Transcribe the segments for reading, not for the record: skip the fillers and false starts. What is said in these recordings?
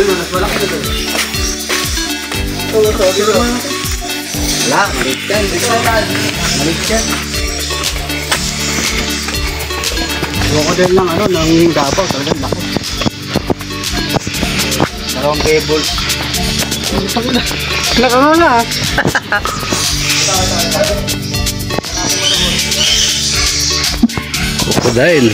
Doon, mas malaki na doon. Wala, malit yan. Malit yan. Huwag ko din lang ano, nang dabaw. Talagang laki. Dalawang cables. Nakangala ah. Crocodile.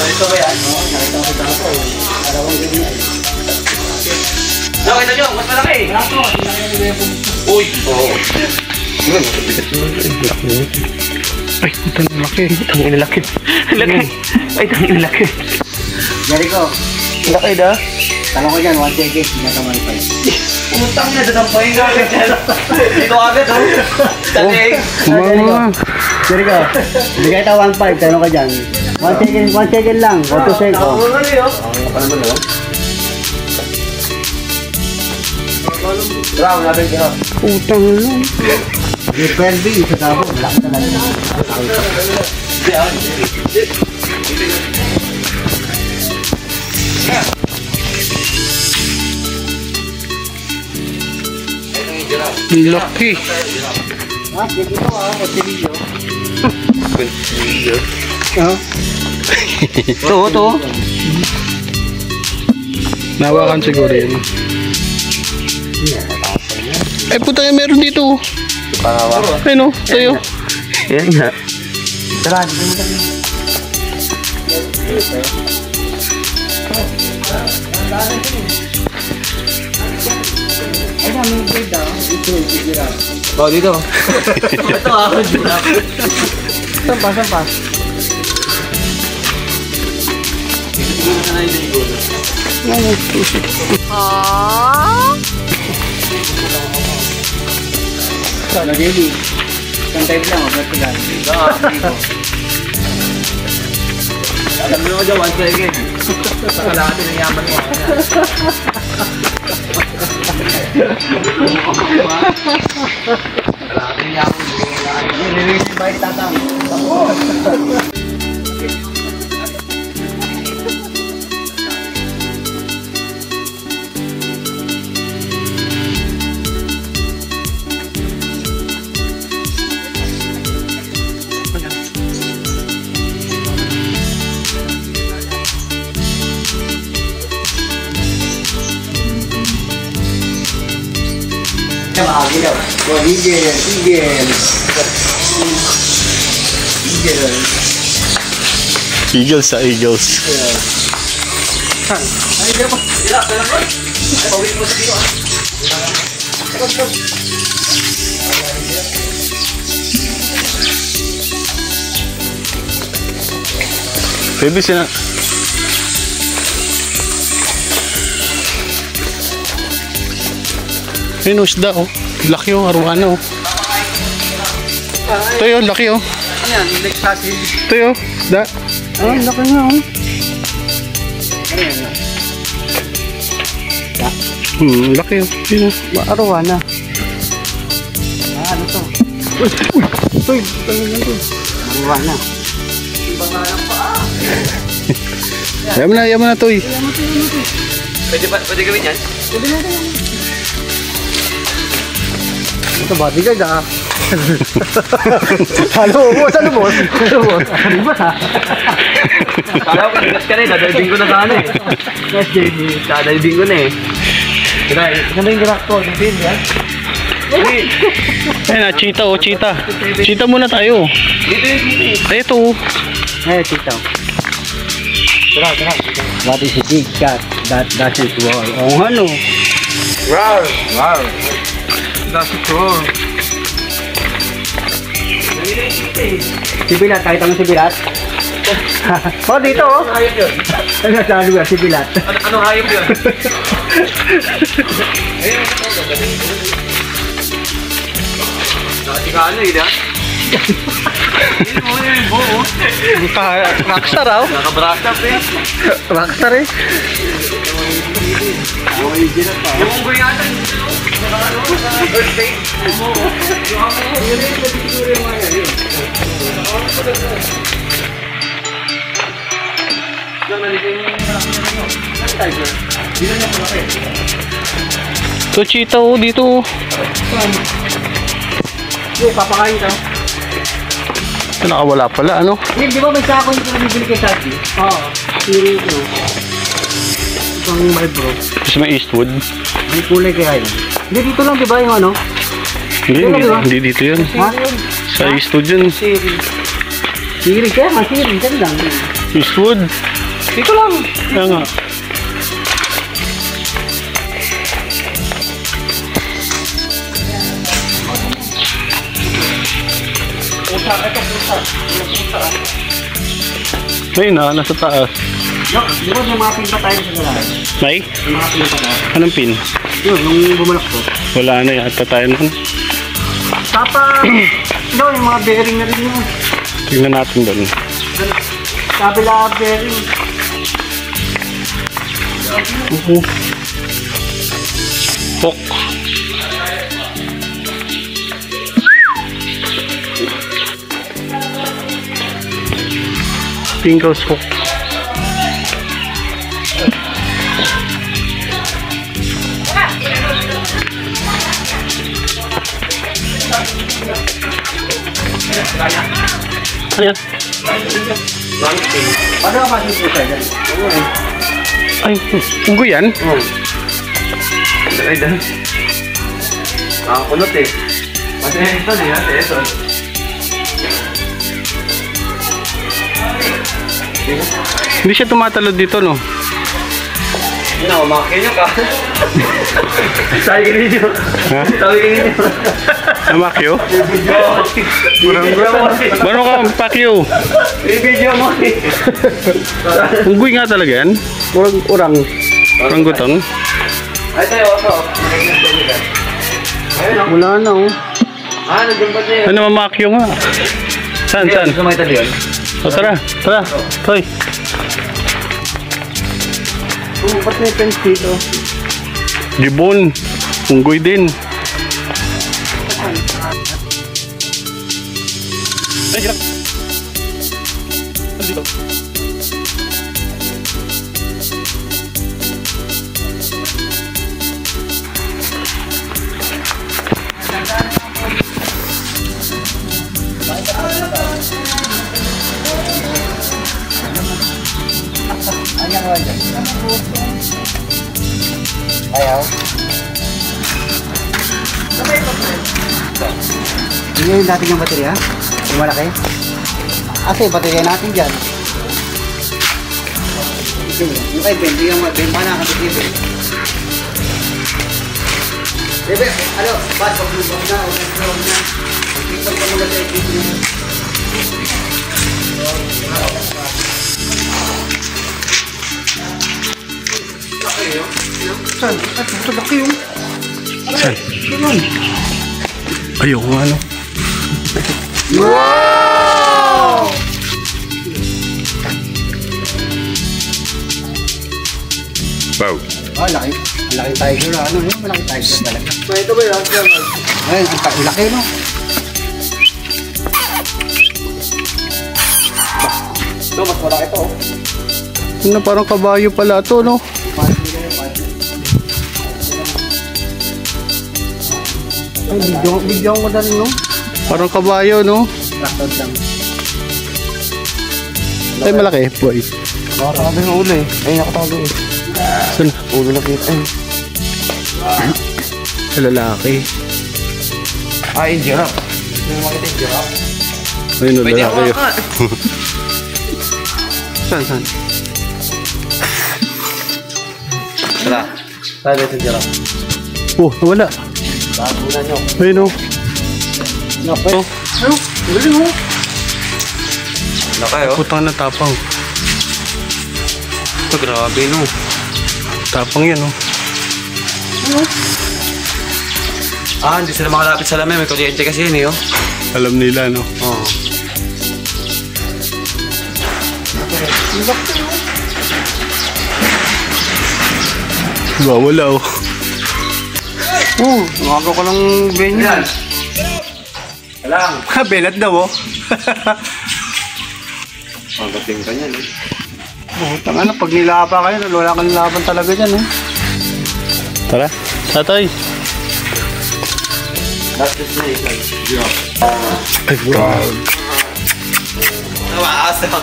Ito ba yan? Nakita ko dito ako. Dalawang ganyan. Nakita nyo, mas malaki. Uy! Oo. Ay, ito na laki. Ang inalaki. Laki. Ay, ito ang inalaki. Jericho. Laki da. Tanong ko dyan, 1 second. Nataman pa yun. Umutang na doon ang pahinga agad dyan. Ito agad oh. Tanig. Jericho, bigay ito 1.5. Tanong ko dyan. 1 second lang. 2 seconds. Ako nga rin oh. Paano ba naman? Bravo, natin ka. Putang lang. Yung 12 isa tabo. Laki talaga. Laki. Ah, sige ito ah. Kutsilyo. Kutsilyo. Ito. Nawakan siguro yun. Ay puta nga meron dito. Ay no, tayo. Yan nga. Tara, dito mo tayo. Ay, namin yung grade ah. Ito, gira. Oh, dito. Ito ako dito. Sampas. Dito na yung ligo. Sana daily. Isang type lang, huwag natin lang. Alam mo ko dyan, 1 second. Sa kalahati ng yaman mo. Kalahati ng yaman mo. Nililis yung bike tatang. Eagles sa Eagles. Baby sina. Ayun o, isda o. Laki o, aruana o. Ito yun, laki o. Ayan, like sausage. Ito yun, isda. Ah, laki nga o. Laki o. Yun o. Arawana. Ah, ano to? Uy, arawana. Yaman na, Toy. Pwede gawin yan? Ito bodyguard ah. Salubos. Arriba ha. Kala ko kanigas ka na eh, dadalibing ko na sana eh. Yes, JB. Dadalibing ko na eh. Ito na yung director ng film yan. Ayun na, cheetah o, cheetah. Cheetah muna tayo. Dito yung dito eh. Ay, ito o. Eh, tita. Tara. What is a big cat that doesn't roar? Oh, ano? Wow! That's cool. Si Bilat, kahit mo si Bilat? Oh, dito oh. Anong hayop yun? Ano sabi ko, si Bilat. Anong hayop yun? Nakatikala eh, ha? Yung buo. Rockstar o. Nakabrasap eh. Rockstar eh. Yung unggoy natin. Birthday. lang nalito yung tiger. Hindi na niya malaki. Ito, cheetah oh, dito. Hindi, papakain ka. Ito, nakawala pala, ano? Hindi, di ba may sako yung pinabibili kay Tati? Oo. Siri ito. Itong my bro. Kasi may Eastwood. May kulay kaya yun. Hindi, dito lang di ba yung ano? Hindi dito yun. Ha? Sa Eastwood yun. Siri. Siri kaya nga, Siri. Diyan lang. Eastwood. Dito lang. Kaya nga. Pusa, ito pusa. Ayun na, nasa taas. No, di ba may mga pin pa tayo sa galahan? May? May mga pin pa tayo. Anong pin? Yun, nung bumalak ko. Wala na yata tayo nun. Tapa, no, yung mga bearing na rin yun. Tingnan natin doon. Kabila bearing. Hook. Tingles hook. Ano yan? Paano ka pasok po tayo? Ay, unggoy yan? Oo. Ay, dahil. Kulot eh. Kasi ito niya, ito. Hindi siya tumatalod dito, no? Hindi na, umakin nyo ka. Sabi ka ninyo. Ha? Sabi ka ninyo. Namakyo? Video mo. Bano ka, pakyo? Video mo. Unggoy nga talaga yan? Urang gutong? Ay, tayo, oso. Ayun, no? Wala na oh. Nandiyan ba niya? Ano mamakyo nga? Saan? Gusto mo itali yun? O tara. Toy. Ba't may fence dito? Gibon. Unggoy din. Ay, hirap. Dito. Ayaw. Hindi yung dating yung baterya? Yung malaki? Kasi baterya natin dyan. Yung kay Ben, yung Ben pa na kapitibig. Bebe, ano, bas, pag-lubak na, o nag-vlog na. Pag-tiktok ka muna sa ikip niya. Saan? Ito, laki yung. Saan? Yun. Ayoko nga, ano? Wow! Wow. Ah, laki. Laki tiger, ano yun? Malaki tiger talaga. Ito ba yun? Ayun, ang laki, no? Ito, mas malaki ito. Ano, parang kabayo pala to, no? Bigyan ko na rin, no? Parang kabayo, no? Tractor lang. Ay, malaki, boy. Nakatago yung ulo eh. Ay, nakatago eh. Saan? Ulo nakita eh. Sa lalaki. Ay, giraffe. Hindi mo makita yung giraffe. Ayun, lalaki yun. Saan? Tara. Tayo dito yung giraffe. Oh, nawala. Bago na nyo. Ayun, no? Laki. Oh, Ano? Galing, oh. Laki oh. putang na tapang. Ito, grabe no. Tapang yan, no? Ah, hindi sila makalapit sa lamin. May kuryente kasi yun eh oh. Alam nila, no? Oo. Wala, oh. Oh, nakagaw ko ng venue. Yan. Alam. Ha, belat daw, oh. Pagating ka niyan eh. Butang ano, pag nilapa kayo, wala kang laban talaga dyan, eh. Tara, tatay. That's the snake. Ay, frog. Awesome.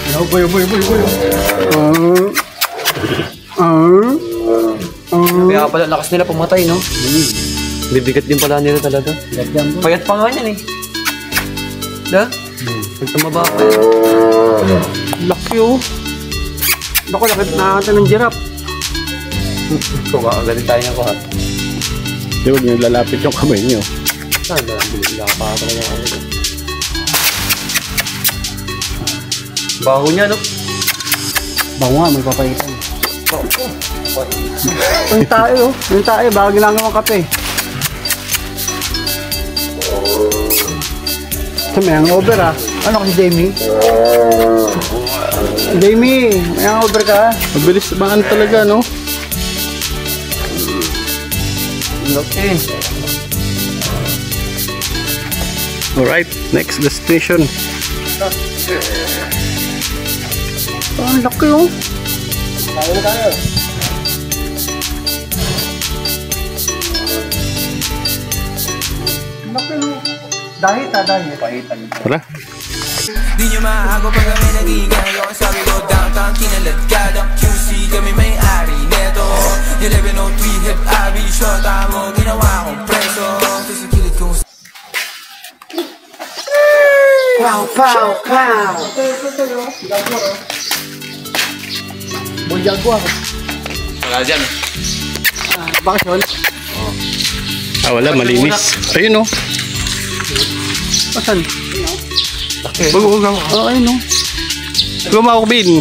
Ano, boy. Kaya pala lakas nila pumatay, no? Bibigat din pala nila talaga. Payat pa nga yan, eh. Da? Pag tumaba pa yan. Laki, oh. Naku, lakit na ata ng giraffe. Kuha, galing tayo na kuha. Di huwag nyo lalapit yung kamay nyo. Saan ba? Lapa talaga ako. Baho niya, no? Bango nga, may papaitan. Yung tayo, bago ginagawang kape. Ito, may hangover, ha? Ano kasi, Jamie? Jamie, may hangover ka, ha? Mabilis naman talaga, no? Okay. Alright, next destination. Ang laki, oh. Tayo na tayo. Ang laki, oh. Dahit. Pahitan. Tara. Di nyo maago pag kami nag-iingay. Yung sabi ko downtown, kinaladkad ang QC. Kami may-ari neto 1103 hip abi. Shota mo, ginawa kong preso. Ito sa kilid kong Pow! Boy Jaguar. Wala dyan. Bakasyon? Wala, malinis. Ayun, no? Asan? Huwag. Ayun, no? Gumakubin.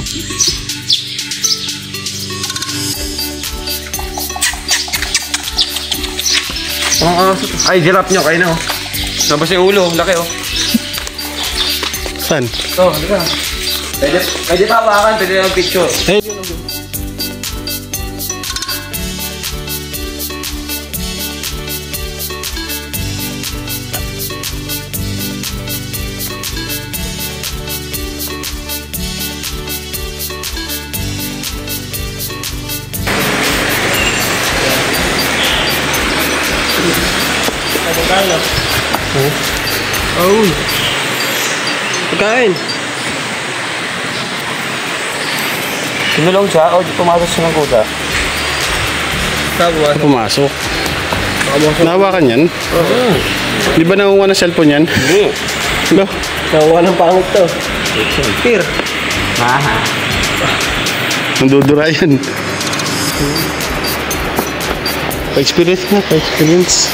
Ay, giraffe nyo, kayo na, oh. Nabas yung ulo, laki, oh. Saan? Ito, halika. Pwede pa hawakan, pwede yung picture. Hey. Oh. Pagkain. Sinulong siya o pumasok siya ng kusa? Tabuan. Pumasok. Nahawakan yan? Di ba nangunga ng cellphone yan? Hindi. No? Nakuha ng pangit to. Peer. Nandudura yan. Pa-experience nga, pa-experience.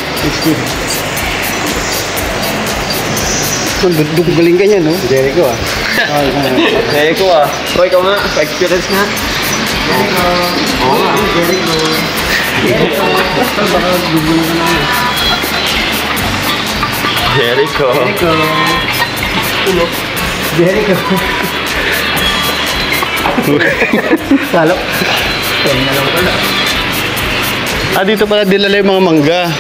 Galing ka niya, no? Jericho, ah. Jericho, ah. O, ikaw nga. Pa-experience nga. Oo nga. Jericho. Salo. Dito pala dinala yung mga mangga.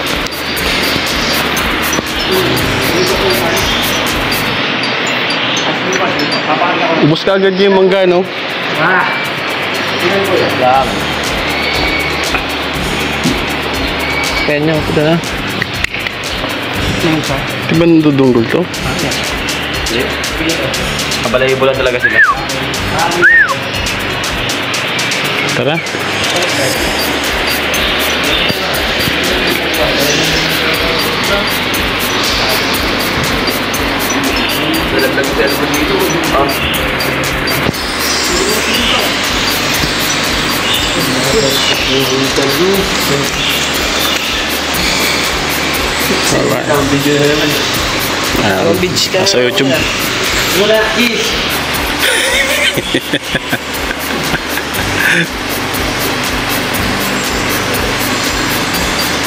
Ubus ka agad yung mangga, no? Lang. Kanya, ito na. Di ba nandudunggol to? Kabalayibo lang talaga sila. Tara. Nalaglag sa cellphone dito. Alright. Ang video na naman. Sa YouTube. Wala, is.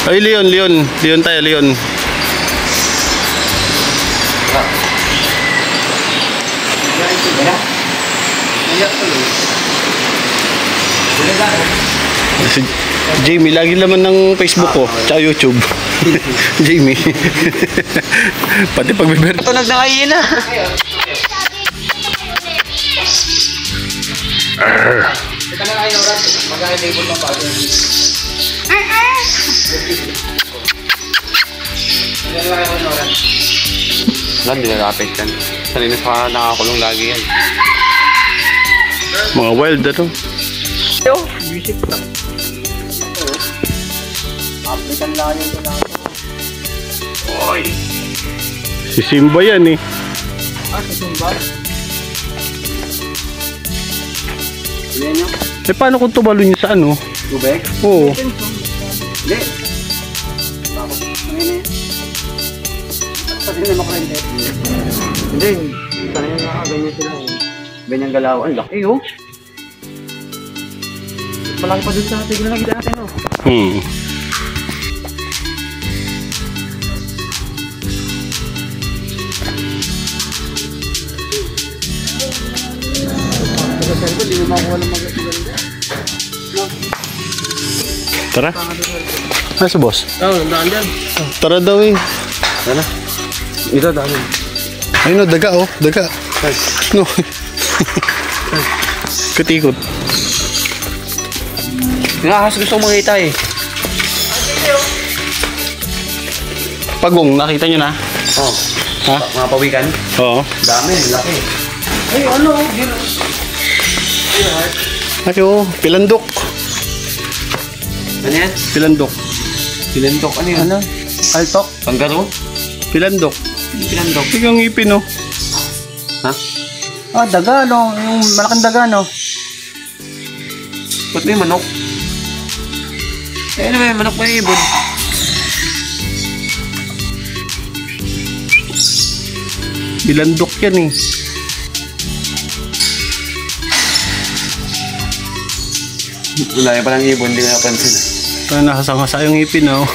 Ay, Leon tayo, Leon. Si Jamie, lagi laman ng Facebook ko, tsaka YouTube. Jamie. Pati pag-beber. Tunog na kayo na. Ito na kayo, Rat. Mag-i-label lang pa. Wala, hindi nalapit yan. Sanay na sa nakakulong lagi yan. Mga wild na to. Music lang. African layo ko na. Oy! Si Simba yan eh. Si Simba? Yan nyo? Eh paano kung tumalo niya sa ano? Tubig? Oo. Hindi. Tapos, ano yun eh? Pati na makurente. Hindi. Sanay na ganyan sila. Ganyang galaw. Ang laki oh. Malaki pa dun sa tigil na nakita natin oh. Tara. Nasa boss? Oo, nandaan dyan. Tara daw eh. Ano? Ito, daan. Ayun o, daga oh. Daga. No. Katikot. Nakakas gusto kong makita eh. Pagong, nakita nyo na? Oo. Ha? Mga pawikan. Oo. Dami, laki. Ay, ano? Ay oh, pilandok. Ano yan? Pilandok. Pilandok, ano yan? Ano? Altok? Kangaroo? Pilandok. Pilandok. Ikaw ang ngipin oh. Ha? Ah, daga no? Yung malaking daga no? Ba't may manok? Eh, ano may manok may ibon? Pilandok yan eh. Wala yan palang ibon, hindi ko napansin. Parang nakasangasa yung ngipin oh.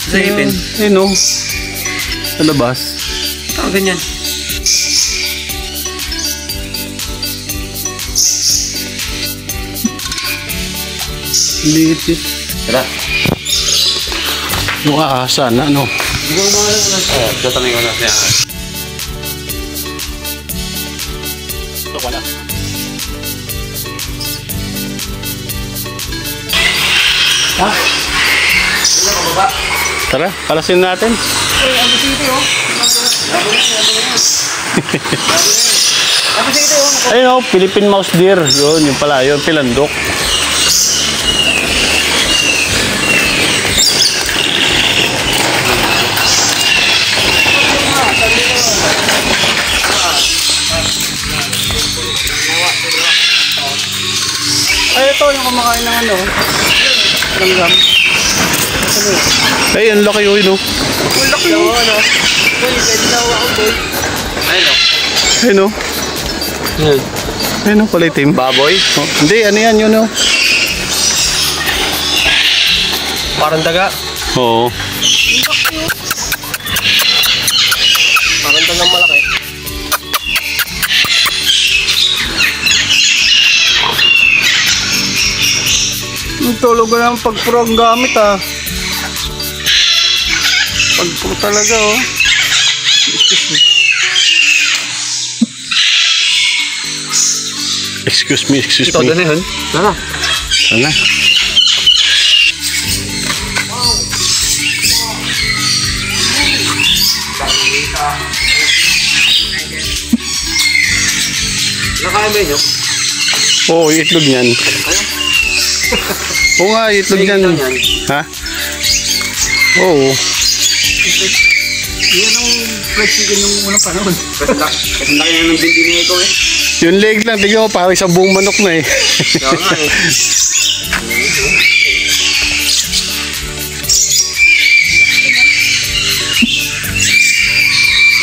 Sa ipin? Ayun oh. Sa labas. Ah, ganyan. Liit eh. Tara. Yung aasa na ano. Hindi ko umahalan ko na siya. Tatanay ko na siya. Ito pala. Ha? Tara, palasin natin. Ay, ang busiti oh. Ang busiti oh. Ayun oh, Philippine mouse deer. Yun, yung pala, yun, pilandok. Ay, ito yung kumakain ng ano. Langgam. Ay, ang laki yun oh. Ang laki oh. Ano? Boy, pwede daw ako boy. Ayun o. Ayun oh. Ayun oh, pala itim. Baboy? Oh, hindi, ano yan yun oh. Parang daga. Oo. Parang dagang malaki. Tulog na ng pagpuro ang gamit ah. Pagpuro talaga oh. Excuse me, excuse Ito, me. doon yun. Tara. Sana. Nakain ba yun? Oo, yung itlog niyan. Oo nga, yung itlog niyan. Ha? Oo. Yan ang fried chicken nung unang panahon. Kasi laki na ng bindini ito eh. Yung leg lang, tignan mo, parang isang buong manok na eh. Kaya nga eh.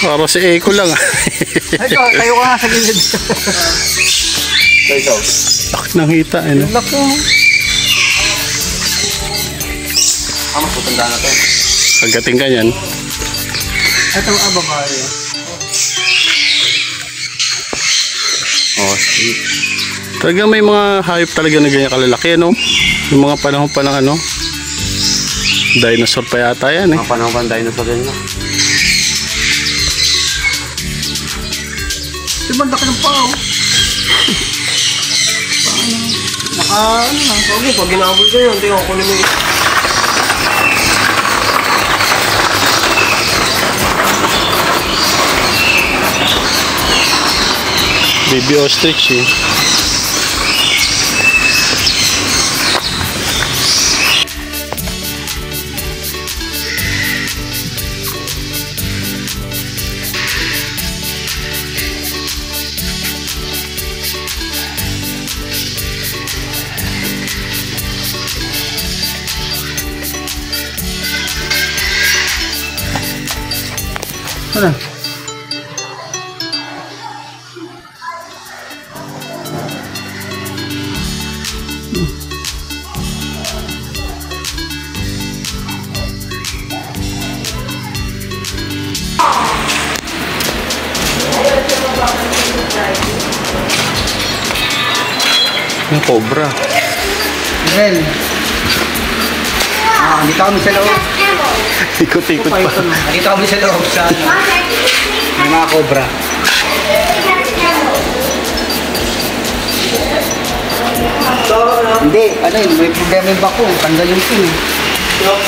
Parang si Eko lang ah. Ay, tayo ka nga sa gilid. So ikaw. Laki ng hita eh. No? Laki oh. Mas matanda na to. Pagdating ka yan. Ito ang babae. Oh, sweet. Talaga may mga hayop talaga na ganyan kalalaki, no? Yung mga panahon pa ng ano, dinosaur pa yata yan eh. Mga panahon pa ng dinosaur yun. Diba, laki ng pao. Ano na. Okay, pag ginabol ko yun, hindi ako kunin mo. Baby ostrich eh. Ano? Yung cobra. Well. Dito kami sa loob. Ikot-ikot pa. Dito kami sa loob sa May mga cobra. Hindi, ano yun, may problema yung bako. Tanggal yung pin. Oh,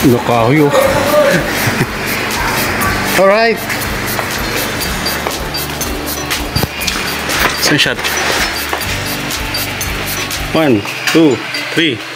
nakahoy oh. Alright. Sun shot. 1, 2, 3.